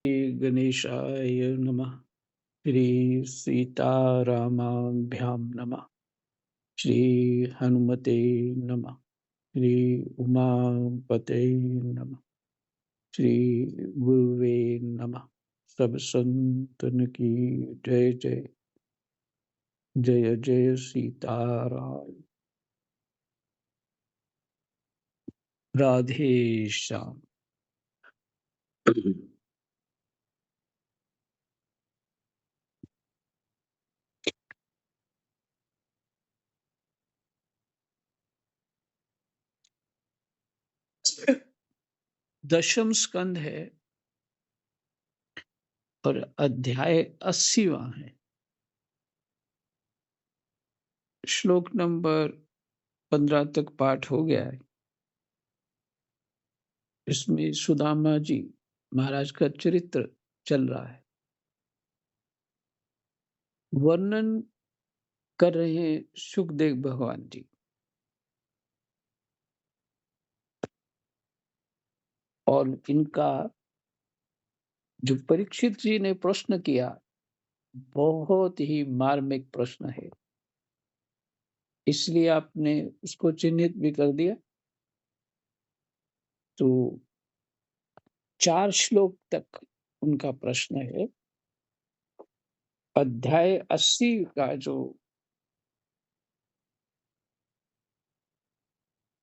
गणेशाय नमः। श्री सीतारामाभ्यां नमः। श्री हनुमते नमः। श्री उमापते नमः। श्री गुरुवे नमः। सब संतन की जय जय। जय जय सीताराम। राधे श्याम। दशम स्कंद है और अध्याय 80वां है। श्लोक नंबर 15 तक पाठ हो गया है। इसमें सुदामा जी महाराज का चरित्र चल रहा है। वर्णन कर रहे हैं सुखदेव भगवान जी। और इनका जो परीक्षित जी ने प्रश्न किया, बहुत ही मार्मिक प्रश्न है, इसलिए आपने उसको चिन्हित भी कर दिया। तो 4 श्लोक तक उनका प्रश्न है। अध्याय 80 का जो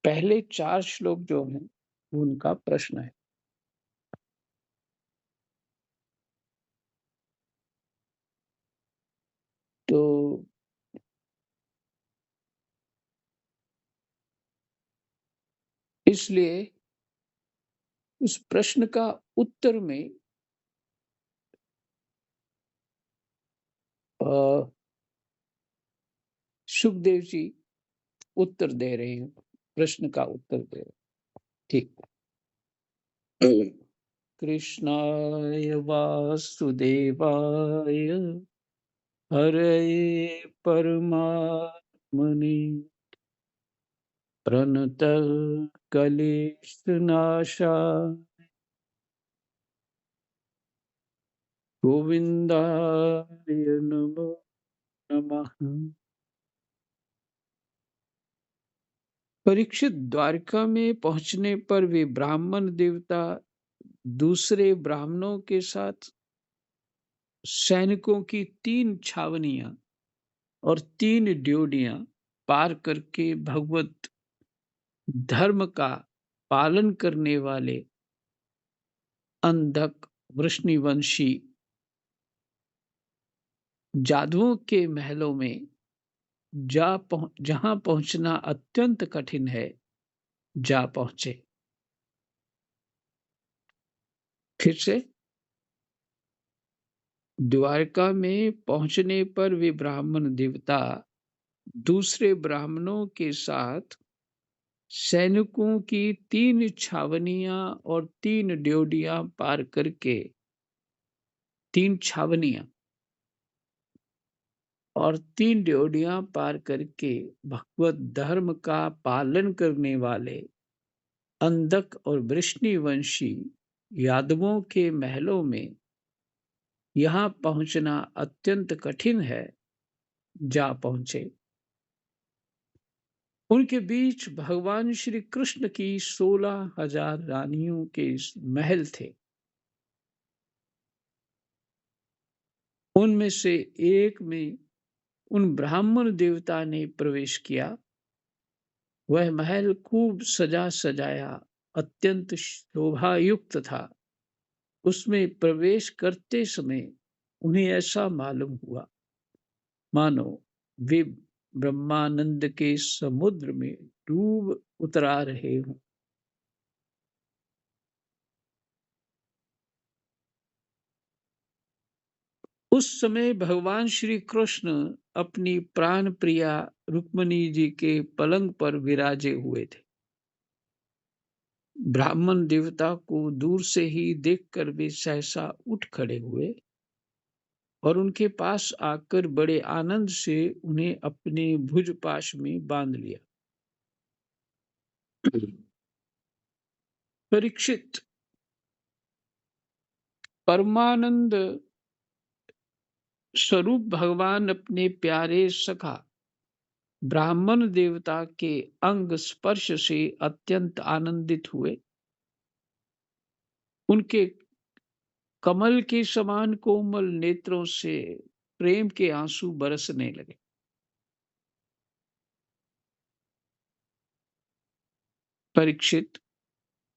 पहले 4 श्लोक जो हैं, वो उनका प्रश्न है। तो इसलिए उस प्रश्न का उत्तर में सुखदेव जी उत्तर दे रहे हैं, प्रश्न का उत्तर दे रहे हैं। ठीक। कृष्णाय वासुदेवाय हरये परमात्मने प्रणत कलेशनाशाय गोविंदाय नमो नमः। परीक्षित, द्वारका में पहुंचने पर वे ब्राह्मण देवता दूसरे ब्राह्मणों के साथ सैनिकों की 3 छावनियां और 3 ड्योढ़ियां पार करके भगवत धर्म का पालन करने वाले अंधक वृष्णिवंशी जादुओं के महलों में जहां पहुंचना अत्यंत कठिन है, जा पहुंचे। फिर से, द्वारका में पहुंचने पर वे ब्राह्मण देवता दूसरे ब्राह्मणों के साथ सैनिकों की 3 छावनियां और 3 ड्योढ़ियां पार करके 3 छावनियां और 3 ड्योढ़ियां पार करके भगवत धर्म का पालन करने वाले अंधक और वृष्णिवंशी यादवों के महलों में यहाँ पहुंचना अत्यंत कठिन है, जा पहुंचे। उनके बीच भगवान श्री कृष्ण की 16,000 रानियों के महल थे। उनमें से एक में उन ब्राह्मण देवता ने प्रवेश किया। वह महल खूब सजा सजाया अत्यंत शोभायुक्त था। उसमें प्रवेश करते समय उन्हें ऐसा मालूम हुआ मानो वे ब्रह्मानंद के समुद्र में डूब उतरा रहे हों। उस समय भगवान श्री कृष्ण अपनी प्राण प्रिया रुक्मणी जी के पलंग पर विराजे हुए थे। ब्राह्मण देवता को दूर से ही देखकर वे सहसा उठ खड़े हुए और उनके पास आकर बड़े आनंद से उन्हें अपने भुजपाश में बांध लिया। परीक्षित, परमानंद स्वरूप भगवान अपने प्यारे सखा ब्राह्मण देवता के अंग स्पर्श से अत्यंत आनंदित हुए। उनके कमल के समान कोमल नेत्रों से प्रेम के आंसू बरसने लगे। परीक्षित,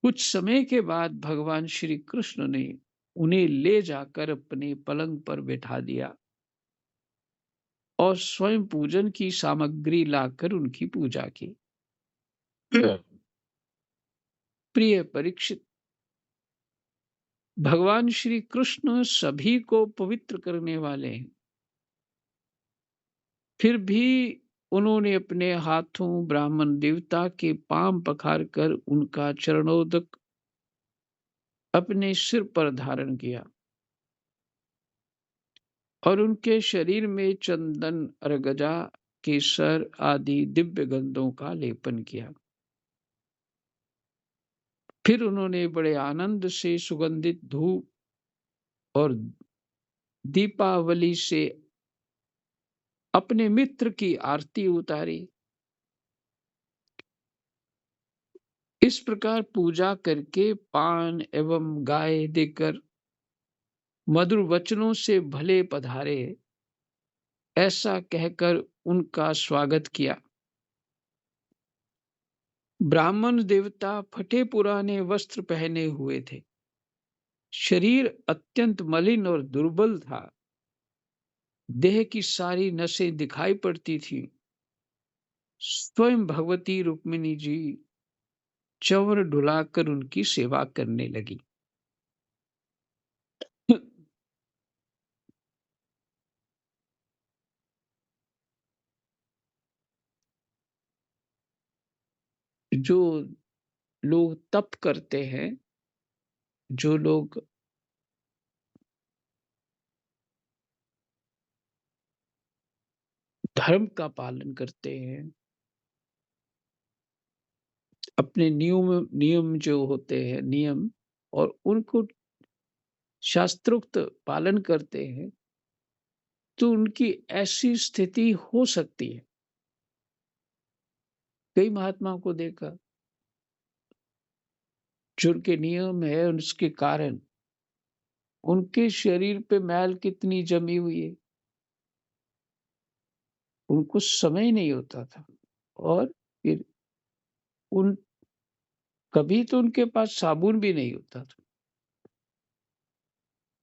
कुछ समय के बाद भगवान श्री कृष्ण ने उन्हें ले जाकर अपने पलंग पर बैठा दिया और स्वयं पूजन की सामग्री लाकर उनकी पूजा की। प्रिय परीक्षित, भगवान श्री कृष्ण सभी को पवित्र करने वाले हैं। फिर भी उन्होंने अपने हाथों ब्राह्मण देवता के पांव पखारकर उनका चरणोदक अपने सिर पर धारण किया और उनके शरीर में चंदन, अरगजा, केसर आदि दिव्य गंधों का लेपन किया। फिर उन्होंने बड़े आनंद से सुगंधित धूप और दीपावली से अपने मित्र की आरती उतारी। इस प्रकार पूजा करके पान एवं गाय देकर मधुर वचनों से भले पधारे ऐसा कहकर उनका स्वागत किया। ब्राह्मण देवता फटे पुराने वस्त्र पहने हुए थे। शरीर अत्यंत मलिन और दुर्बल था। देह की सारी नसें दिखाई पड़ती थी। स्वयं भगवती रुक्मिणी जी चंवर ढुलाकर उनकी सेवा करने लगी। जो लोग तप करते हैं, जो लोग धर्म का पालन करते हैं, अपने नियम नियम जो होते हैं नियम और उनको शास्त्रोक्त पालन करते हैं, तो उनकी ऐसी स्थिति हो सकती है। कई महात्माओं को देखा, जो उनके नियम है उसके कारण उनके शरीर पे मैल कितनी जमी हुई है, उनको समय नहीं होता था। और फिर उन कभी तो उनके पास साबुन भी नहीं होता था।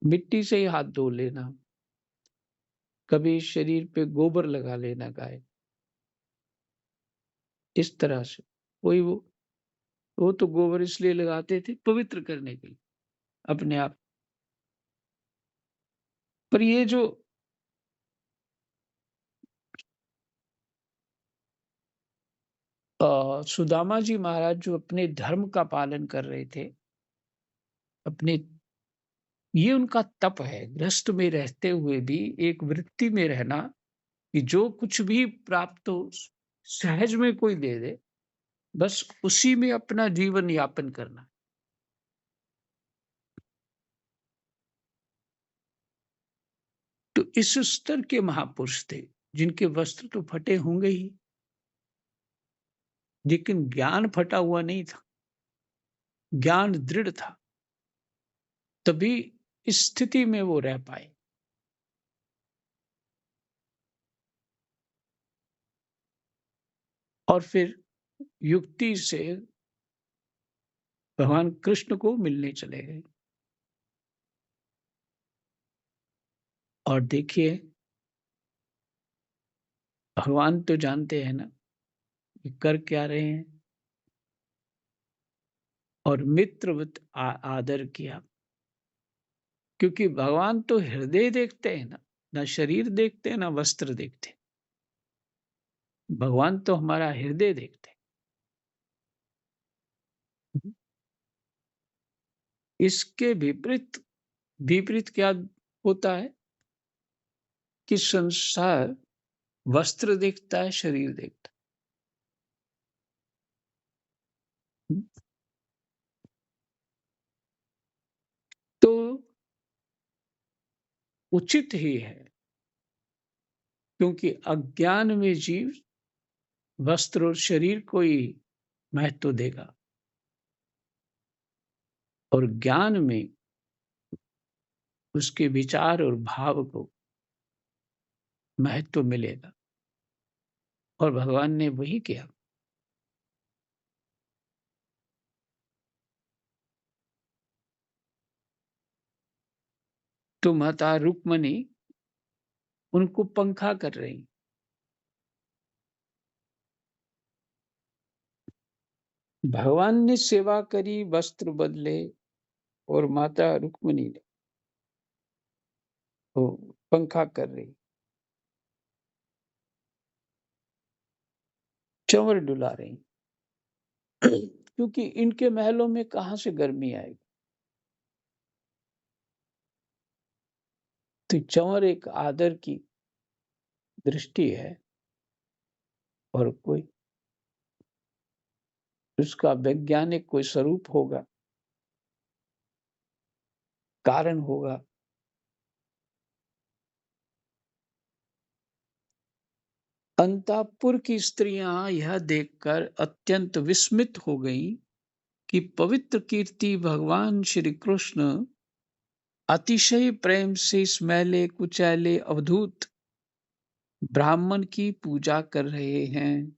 मिट्टी से ही हाथ धो लेना, कभी शरीर पे गोबर लगा लेना गाय, इस तरह से। कोई वो तो गोबर इसलिए लगाते थे पवित्र करने के लिए अपने आप। पर ये जो सुदामा जी महाराज जो अपने धर्म का पालन कर रहे थे, अपने ये उनका तप है। गृहस्थ में रहते हुए भी एक वृत्ति में रहना कि जो कुछ भी प्राप्त हो सहज में कोई दे दे, बस उसी में अपना जीवन यापन करना। तो इस स्तर के महापुरुष थे, जिनके वस्त्र तो फटे होंगे ही, लेकिन ज्ञान फटा हुआ नहीं था, ज्ञान दृढ़ था। तभी इस स्थिति में वो रह पाए। और फिर युक्ति से भगवान कृष्ण को मिलने चले गए। और देखिए, भगवान तो जानते हैं ना कि कर क्या रहे हैं, और मित्रवत आदर किया। क्योंकि भगवान तो हृदय देखते हैं ना शरीर देखते हैं, ना वस्त्र देखते हैं। भगवान तो हमारा हृदय देखते हैं। इसके विपरीत विपरीत क्या होता है कि संसार वस्त्र देखता है, शरीर देखता है। तो उचित ही है, क्योंकि अज्ञान में जीव वस्त्र और शरीर को ही महत्व देगा और ज्ञान में उसके विचार और भाव को महत्व मिलेगा। और भगवान ने वही किया। तो माता रुक्मणी उनको पंखा कर रही। भगवान ने सेवा करी, वस्त्र बदले और माता रुक्मणी ने वो पंखा कर रही, चंवर डुला रही। क्योंकि इनके महलों में कहां से गर्मी आएगी। तो चंवर एक आदर की दृष्टि है और कोई उसका वैज्ञानिक कोई स्वरूप होगा, कारण होगा। अंतःपुर की स्त्रियां यह देखकर अत्यंत विस्मित हो गईं कि पवित्र कीर्ति भगवान श्री कृष्ण अतिशय प्रेम से इस मैले कुचैले अवधूत ब्राह्मण की पूजा कर रहे हैं।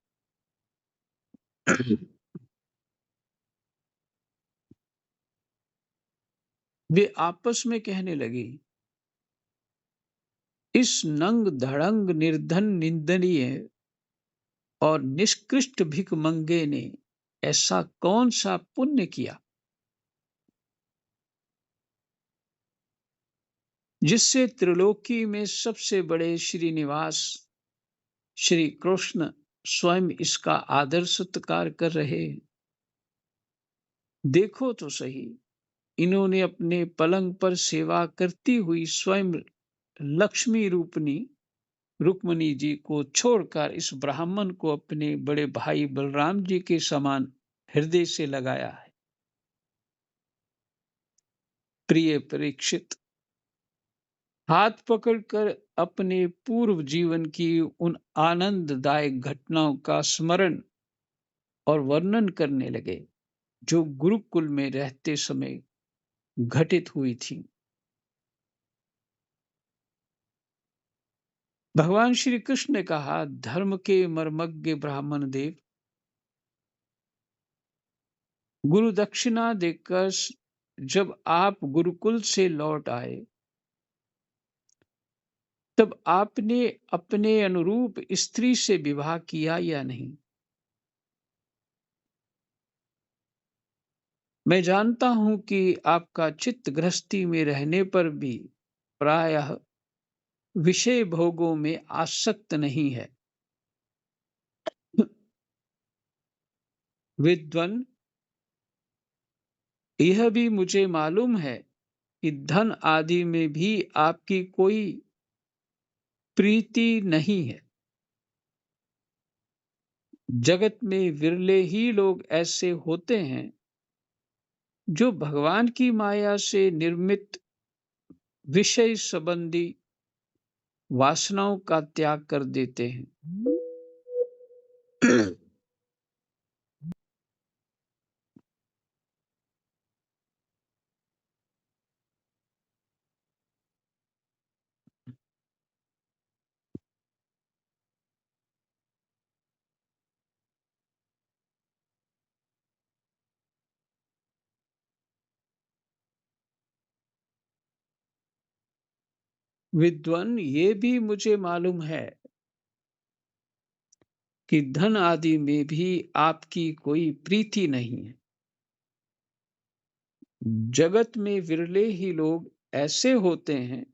वे आपस में कहने लगे, इस नंग धड़ंग निर्धन निंदनीय और निष्कृष्ट भिखमंगे ने ऐसा कौन सा पुण्य किया जिससे त्रिलोकी में सबसे बड़े श्रीनिवास श्री कृष्ण स्वयं इसका आदर सत्कार कर रहे हैं। देखो तो सही, इन्होंने अपने पलंग पर सेवा करती हुई स्वयं लक्ष्मी रूपनी रुक्मणी जी को छोड़कर इस ब्राह्मण को अपने बड़े भाई बलराम जी के समान हृदय से लगाया है। प्रिय परीक्षित, हाथ पकड़कर अपने पूर्व जीवन की उन आनंददायक घटनाओं का स्मरण और वर्णन करने लगे जो गुरुकुल में रहते समय घटित हुई थी। भगवान श्री कृष्ण ने कहा, धर्म के मर्मज्ञ ब्राह्मण देव, गुरु दक्षिणा देकर जब आप गुरुकुल से लौट आए तब आपने अपने अनुरूप स्त्री से विवाह किया या नहीं? मैं जानता हूं कि आपका चित्त गृहस्थी में रहने पर भी प्रायः विषय भोगों में आसक्त नहीं है। विद्वन, यह भी मुझे मालूम है कि धन आदि में भी आपकी कोई प्रीति नहीं है। जगत में विरले ही लोग ऐसे होते हैं जो भगवान की माया से निर्मित विषय संबंधी वासनाओं का त्याग कर देते हैं। विद्वान, ये भी मुझे मालूम है कि धन आदि में भी आपकी कोई प्रीति नहीं है। जगत में विरले ही लोग ऐसे होते हैं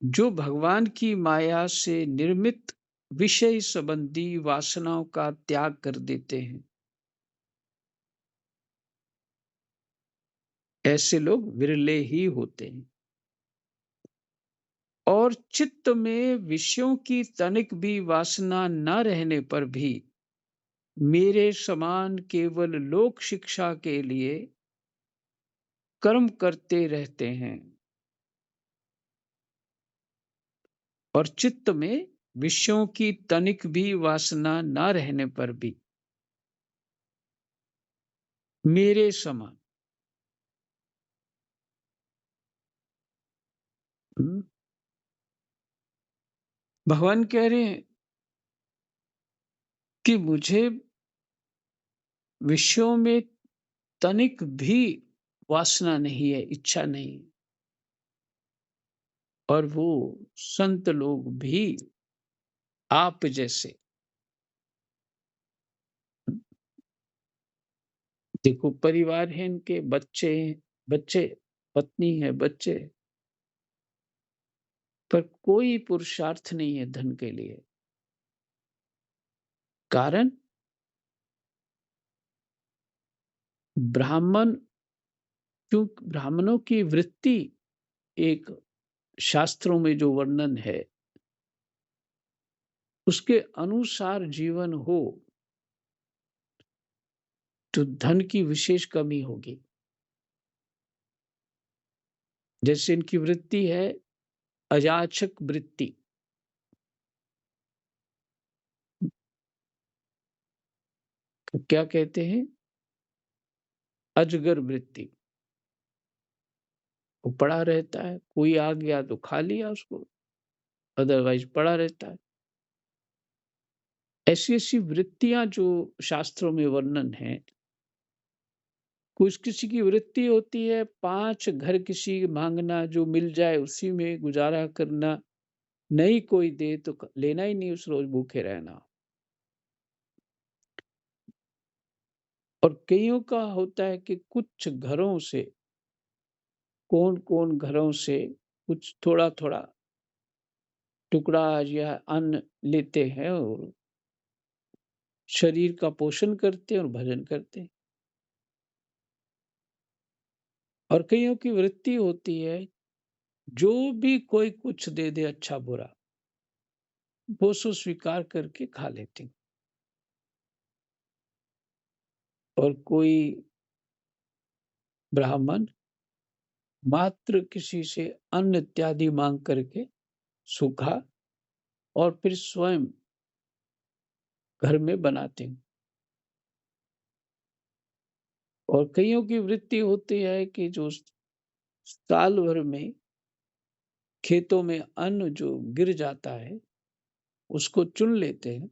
जो भगवान की माया से निर्मित विषय संबंधी वासनाओं का त्याग कर देते हैं। ऐसे लोग विरले ही होते हैं और चित्त में विषयों की तनिक भी वासना न रहने पर भी मेरे समान केवल लोक शिक्षा के लिए कर्म करते रहते हैं। और चित्त में विषयों की तनिक भी वासना न रहने पर भी मेरे समान। हम्म, भगवान कह रहे हैं कि मुझे विषयों में तनिक भी वासना नहीं है, इच्छा नहीं। और वो संत लोग भी आप जैसे, देखो परिवार है, इनके बच्चे हैं, बच्चे, पत्नी है, बच्चे, पर कोई पुरुषार्थ नहीं है धन के लिए। कारण ब्राह्मण, क्यों ब्राह्मणों की वृत्ति एक शास्त्रों में जो वर्णन है उसके अनुसार जीवन हो तो धन की विशेष कमी होगी। जैसे इनकी वृत्ति है अयाचक वृत्ति, क्या कहते हैं, अजगर वृत्ति। वो पड़ा रहता है, कोई आ गया तो खा लिया उसको, अदरवाइज पड़ा रहता है। ऐसी ऐसी वृत्तियां जो शास्त्रों में वर्णन है। कुछ किसी की वृत्ति होती है 5 घर किसी के मांगना, जो मिल जाए उसी में गुजारा करना, नहीं कोई दे तो लेना ही नहीं, उस रोज भूखे रहना। और कईयों का होता है कि कुछ घरों से, कौन कौन घरों से कुछ थोड़ा थोड़ा टुकड़ा या अन्न लेते हैं और शरीर का पोषण करते हैं और भजन करते हैं। और कईयों की वृत्ति होती है जो भी कोई कुछ दे दे अच्छा बुरा, वो सो स्वीकार करके खा लेते हैं। और कोई ब्राह्मण मात्र किसी से अन्न इत्यादि मांग करके सूखा और फिर स्वयं घर में बनाते हैं। और कईयों की वृत्ति होती है कि जो साल भर में खेतों में अन्न जो गिर जाता है उसको चुन लेते हैं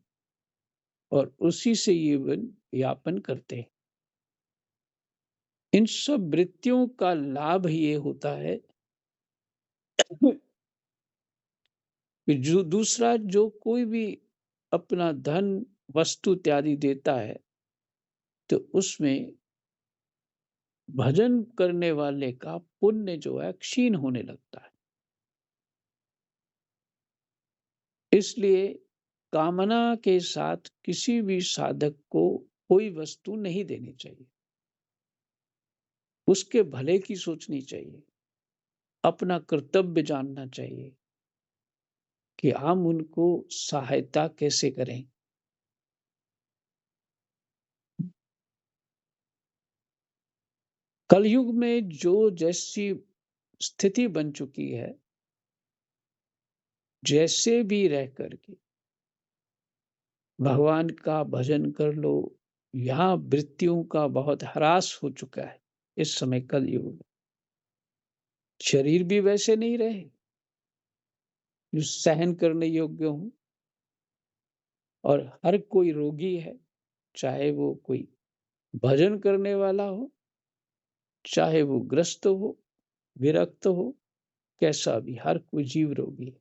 और उसी से जीवन यापन करते हैं। इन सब वृत्तियों का लाभ ये होता है कि जो दूसरा जो कोई भी अपना धन वस्तु इत्यादि देता है तो उसमें भजन करने वाले का पुण्य जो है क्षीण होने लगता है। इसलिए कामना के साथ किसी भी साधक को कोई वस्तु नहीं देनी चाहिए, उसके भले की सोचनी चाहिए, अपना कर्तव्य जानना चाहिए कि हम उनको सहायता कैसे करें। कलयुग में जो जैसी स्थिति बन चुकी है, जैसे भी रह करके भगवान का भजन कर लो, यहाँ वृत्तियों का बहुत ह्रास हो चुका है। इस समय कलयुग में शरीर भी वैसे नहीं रहे जो सहन करने योग्य हो, और हर कोई रोगी है, चाहे वो कोई भजन करने वाला हो, चाहे वो ग्रस्त हो, विरक्त हो, कैसा भी, हर कोई जीव रोगी है।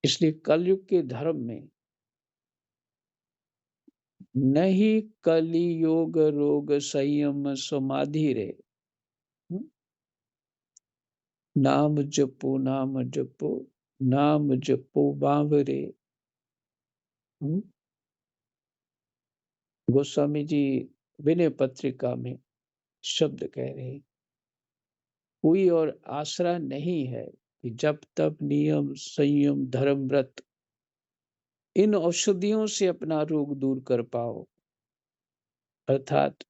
इसलिए कलयुग के धर्म में नहीं कलि योग रोग संयम समाधि रे, हम्म, नाम जपो नाम जपो, नाम जपो बावरे। हम्म, गोस्वामी जी विनय पत्रिका में शब्द कह रहे हैं, कोई और आसरा नहीं है कि जब तब नियम संयम धर्म व्रत इन औषधियों से अपना रोग दूर कर पाओ, अर्थात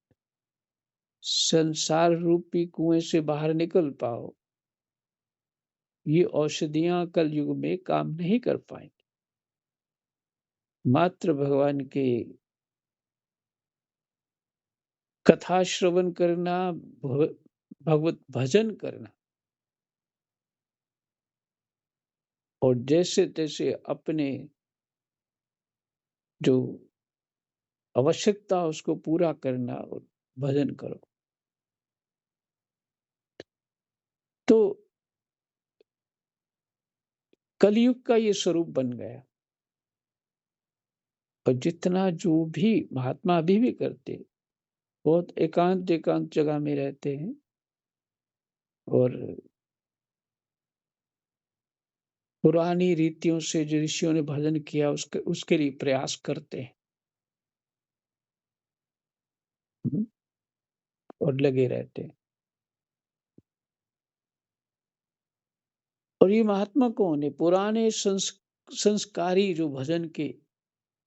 संसार रूपी कुएं से बाहर निकल पाओ। ये औषधियां कलयुग में काम नहीं कर पाएंगी। मात्र भगवान के कथा श्रवण करना, भगवत भजन करना और जैसे तैसे अपने जो आवश्यकता उसको पूरा करना और भजन करो। तो कलयुग का ये स्वरूप बन गया। और जितना जो भी महात्मा अभी भी करते, बहुत एकांत एकांत जगह में रहते हैं और पुरानी रीतियों से जो ऋषियों ने भजन किया उसके लिए प्रयास करते हैं। और लगे रहते हैं। और ये महात्मा कौन है? पुराने संस्कारी जो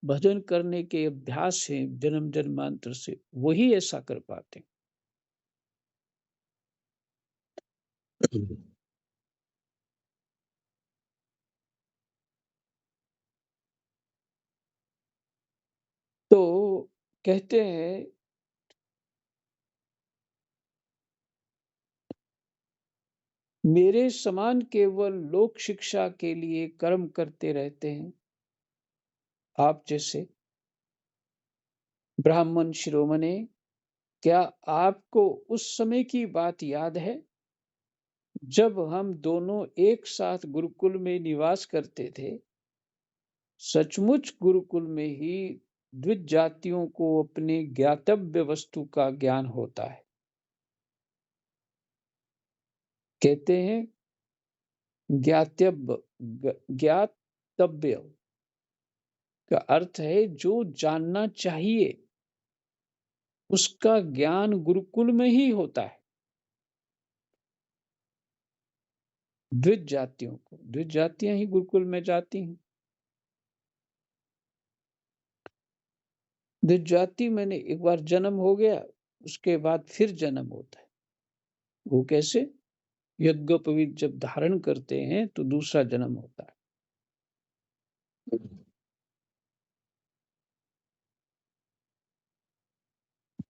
भजन करने के अभ्यास है जन्म जन्मांतर से, वही ऐसा कर पाते हैं। तो कहते हैं मेरे समान केवल लोक शिक्षा के लिए कर्म करते रहते हैं। आप जैसे ब्राह्मण शिरोमणि, क्या आपको उस समय की बात याद है जब हम दोनों एक साथ गुरुकुल में निवास करते थे? सचमुच गुरुकुल में ही द्विज जातियों को अपने ज्ञातव्य वस्तु का ज्ञान होता है। कहते हैं ज्ञातव्य, ज्ञातव्य का अर्थ है जो जानना चाहिए, उसका ज्ञान गुरुकुल में ही होता है। द्विज जातियों को, द्विज जातियां ही गुरुकुल में जाती हैं। द्विज जाति मैंने एक बार जन्म हो गया, उसके बाद फिर जन्म होता है। वो कैसे? यज्ञोपवीत जब धारण करते हैं तो दूसरा जन्म होता है।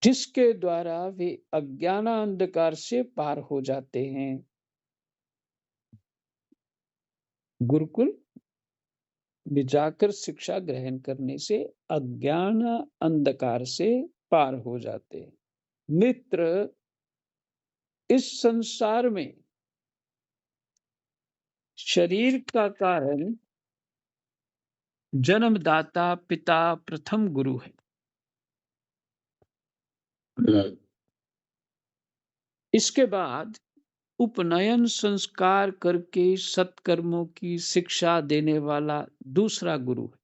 जिसके द्वारा वे अज्ञानांधकार से पार हो जाते हैं। गुरुकुल में जाकर शिक्षा ग्रहण करने से अज्ञान अंधकार से पार हो जाते हैं। मित्र, इस संसार में शरीर का कारण जन्मदाता पिता प्रथम गुरु है। इसके बाद उपनयन संस्कार करके सत्कर्मों की शिक्षा देने वाला दूसरा गुरु है।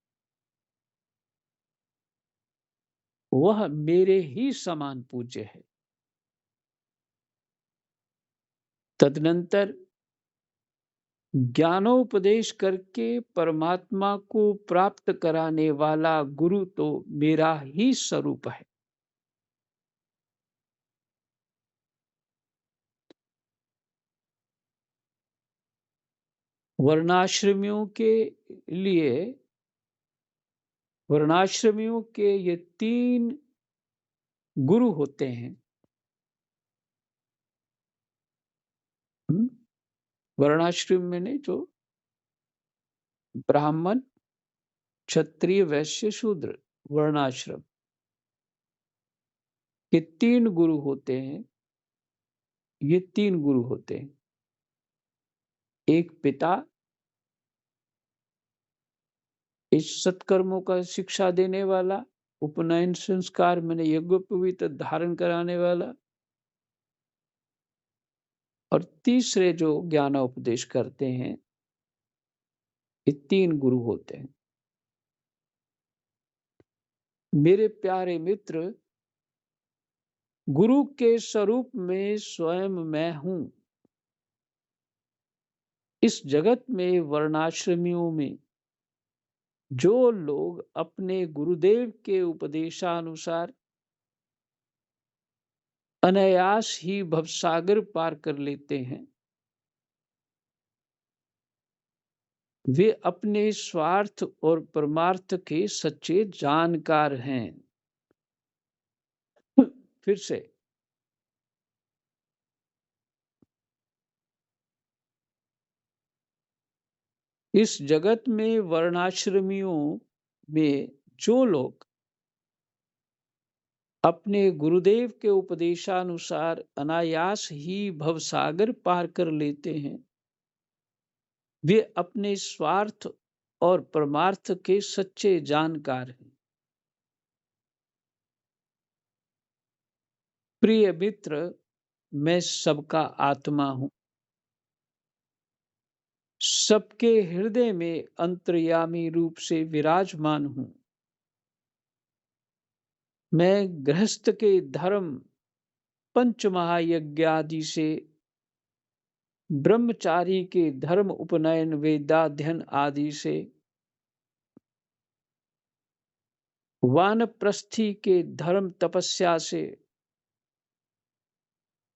वह मेरे ही समान पूज्य है। तदनंतर ज्ञानोपदेश करके परमात्मा को प्राप्त कराने वाला गुरु तो मेरा ही स्वरूप है। वर्णाश्रमियों के लिए, वर्णाश्रमियों के ये 3 गुरु होते हैं। वर्णाश्रम में नहीं, जो ब्राह्मण क्षत्रिय वैश्य शूद्र, वर्णाश्रम के 3 गुरु होते हैं। ये 3 गुरु होते हैं। एक पिता, इस सत्कर्मों का शिक्षा देने वाला, उपनयन संस्कार मैंने यज्ञोपवीत धारण कराने वाला, और तीसरे जो ज्ञानोपदेश करते हैं, ये 3 गुरु होते हैं। मेरे प्यारे मित्र, गुरु के स्वरूप में स्वयं मैं हूं। इस जगत में वर्णाश्रमियों में जो लोग अपने गुरुदेव के उपदेशानुसार अनायास ही भवसागर पार कर लेते हैं, वे अपने स्वार्थ और परमार्थ के सच्चे जानकार हैं। फिर से, इस जगत में वर्णाश्रमियों में जो लोग अपने गुरुदेव के उपदेशानुसार अनायास ही भवसागर पार कर लेते हैं, वे अपने स्वार्थ और परमार्थ के सच्चे जानकार हैं। प्रिय मित्र, मैं सबका आत्मा हूं, सबके हृदय में अंतर्यामी रूप से विराजमान हूं। मैं गृहस्थ के धर्म पंच महायज्ञ आदि से, ब्रह्मचारी के धर्म उपनयन वेदाध्ययन आदि से, वानप्रस्थी के धर्म तपस्या से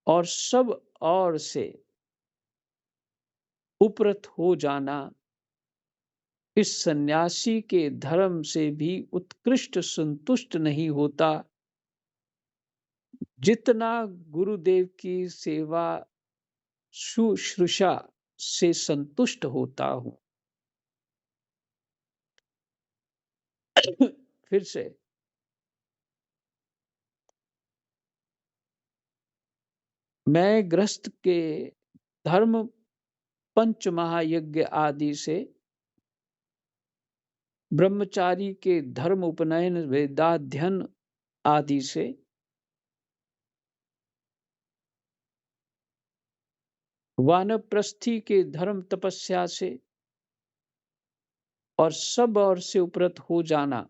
और सब और से उपरत हो जाना इस सन्यासी के धर्म से भी उत्कृष्ट संतुष्ट नहीं होता, जितना गुरुदेव की सेवा शुश्रूषा से संतुष्ट होता हूं। फिर से, मैं गृहस्थ के धर्म पंच महायज्ञ आदि से, ब्रह्मचारी के धर्म उपनयन वेदाध्ययन आदि से, वानप्रस्थी के धर्म तपस्या से और सब और से उपरत हो जाना,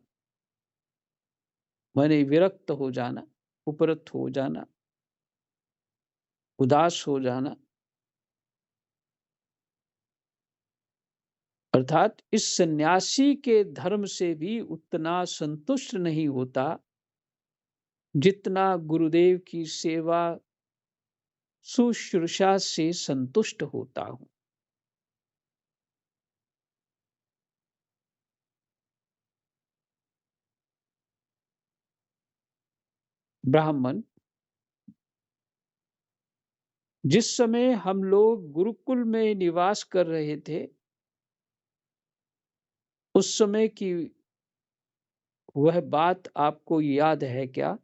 माने विरक्त हो जाना, उपरत हो जाना, उदास हो जाना, अर्थात इस सन्यासी के धर्म से भी उतना संतुष्ट नहीं होता, जितना गुरुदेव की सेवा शुश्रूषा से संतुष्ट होता हूं। ब्राह्मण, जिस समय हम लोग गुरुकुल में निवास कर रहे थे, उस समय की वह बात आपको याद है क्या?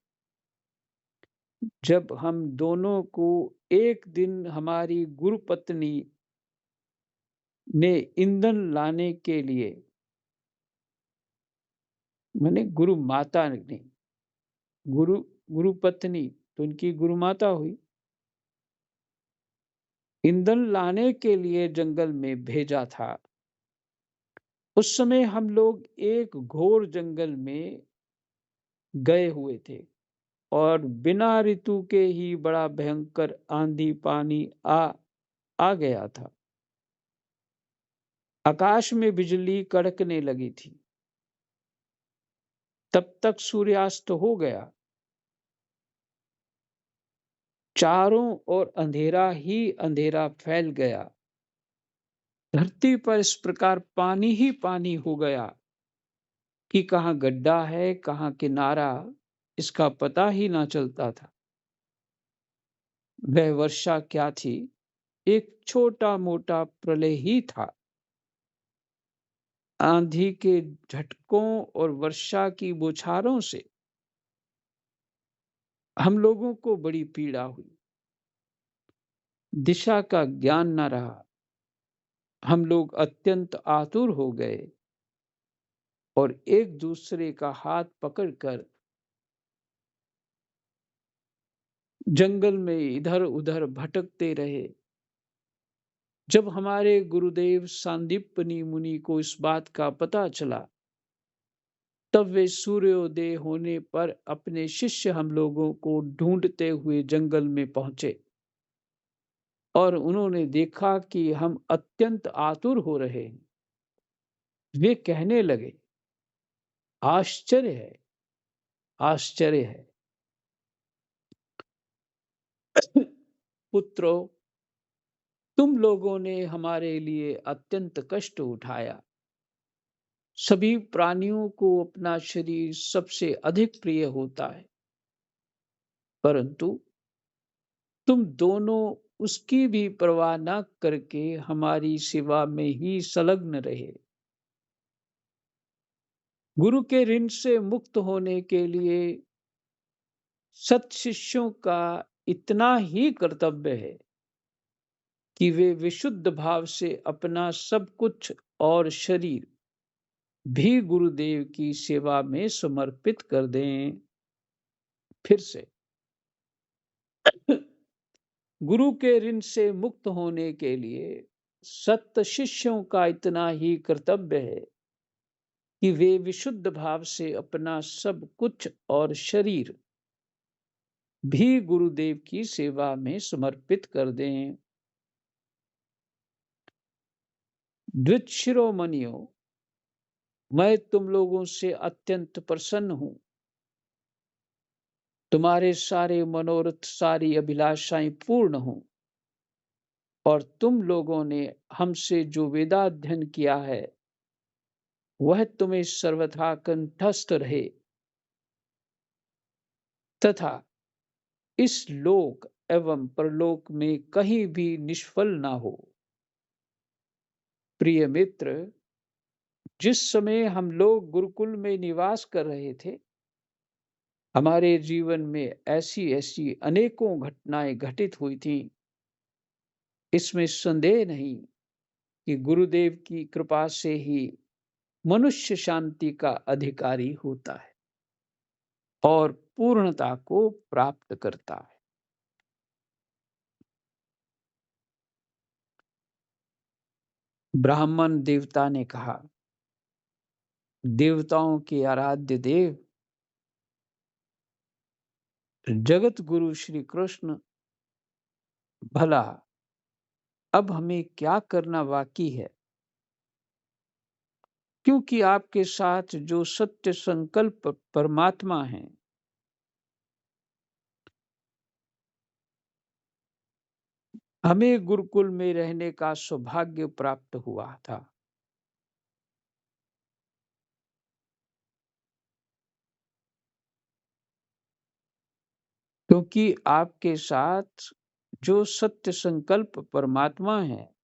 जब हम दोनों को एक दिन हमारी गुरु पत्नी ने ईंधन लाने के लिए, माने गुरु माता ने, गुरु गुरु पत्नी तो उनकी गुरु माता हुई, ईंधन लाने के लिए जंगल में भेजा था। उस समय हम लोग एक घोर जंगल में गए हुए थे और बिना ऋतु के ही बड़ा भयंकर आंधी पानी आ गया था। आकाश में बिजली कड़कने लगी थी। तब तक सूर्यास्त हो गया। चारों ओर अंधेरा ही अंधेरा फैल गया। धरती पर इस प्रकार पानी ही पानी हो गया कि कहाँ गड्ढा है कहाँ किनारा, इसका पता ही ना चलता था। वह वर्षा क्या थी? एक छोटा मोटा प्रलय ही था। आंधी के झटकों और वर्षा की बौछारों से हम लोगों को बड़ी पीड़ा हुई। दिशा का ज्ञान न रहा। हम लोग अत्यंत आतुर हो गए और एक दूसरे का हाथ पकड़कर जंगल में इधर उधर भटकते रहे। जब हमारे गुरुदेव सांदीपनी मुनि को इस बात का पता चला, तब वे सूर्योदय होने पर अपने शिष्य हम लोगों को ढूंढते हुए जंगल में पहुंचे और उन्होंने देखा कि हम अत्यंत आतुर हो रहे हैं। वे कहने लगे, आश्चर्य है, आश्चर्य है। पुत्रों, तुम लोगों ने हमारे लिए अत्यंत कष्ट उठाया। सभी प्राणियों को अपना शरीर सबसे अधिक प्रिय होता है, परंतु तुम दोनों उसकी भी परवाह न करके हमारी सेवा में ही संलग्न रहे। गुरु के ऋण से मुक्त होने के लिए सत शिष्यों का इतना ही कर्तव्य है कि वे विशुद्ध भाव से अपना सब कुछ और शरीर भी गुरुदेव की सेवा में समर्पित कर दें। फिर से गुरु के ऋण से मुक्त होने के लिए सत शिष्यों का इतना ही कर्तव्य है कि वे विशुद्ध भाव से अपना सब कुछ और शरीर भी गुरुदेव की सेवा में समर्पित कर दें। द्विज शिरोमणियों, मैं तुम लोगों से अत्यंत प्रसन्न हूं। तुम्हारे सारे मनोरथ, सारी अभिलाषाएं पूर्ण हों और तुम लोगों ने हमसे जो वेदाध्ययन किया है वह तुम्हें सर्वथा कंठस्थ रहे तथा इस लोक एवं परलोक में कहीं भी निष्फल ना हो। प्रिय मित्र, जिस समय हम लोग गुरुकुल में निवास कर रहे थे, हमारे जीवन में ऐसी ऐसी अनेकों घटनाएं घटित हुई थी। इसमें संदेह नहीं कि गुरुदेव की कृपा से ही मनुष्य शांति का अधिकारी होता है और पूर्णता को प्राप्त करता है। ब्राह्मण देवता ने कहा, देवताओं के आराध्य देव जगत गुरु श्री कृष्ण, भला अब हमें क्या करना बाकी है? क्योंकि आपके साथ जो सत्य संकल्प परमात्मा है, हमें गुरुकुल में रहने का सौभाग्य प्राप्त हुआ था। क्योंकि आपके साथ जो सत्य संकल्प परमात्मा है,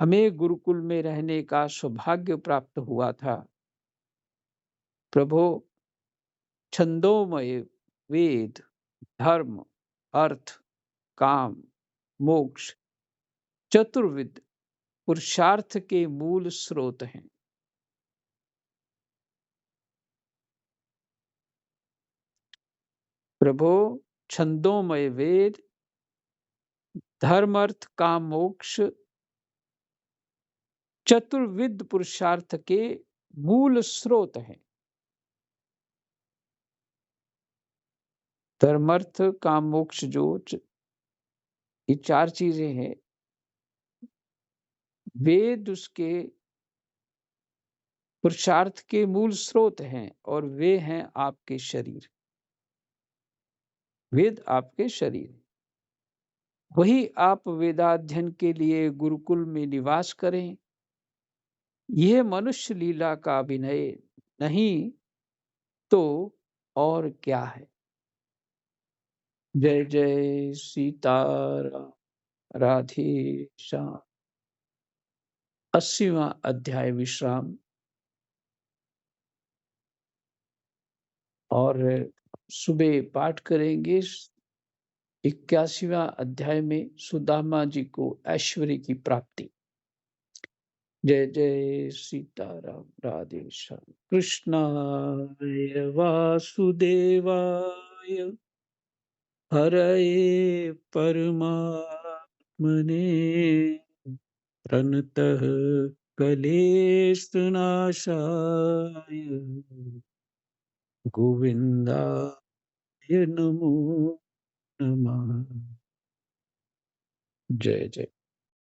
हमें गुरुकुल में रहने का सौभाग्य प्राप्त हुआ था। प्रभो, छंदोमय वेद, धर्म, अर्थ, काम, मोक्ष, चतुर्विद पुरुषार्थ के मूल स्रोत हैं। प्रभो, छंदोमय वेद, धर्म, अर्थ, काम, मोक्ष, चतुर्विद पुरुषार्थ के मूल स्रोत हैं। धर्म, अर्थ, काम, मोक्ष ये चार चीजें हैं। वेद उसके पुरुषार्थ के मूल स्रोत हैं और वे हैं आपके शरीर। वेद आपके शरीर, वही आप वेदाध्ययन के लिए गुरुकुल में निवास करें। यह मनुष्य लीला का अभिनय नहीं तो और क्या है। जय जय सीताराम। राधे श्याम। 80वां अध्याय विश्राम। और सुबह पाठ करेंगे 81वां अध्याय में सुदामा जी को ऐश्वर्य की प्राप्ति। जय जय सीताराम। राधे श्याम। कृष्णाय वासुदेवाय हरये परमात्मने प्रणतः क्लेशनाशाय गोविन्दाय नमो नमः। जय जय।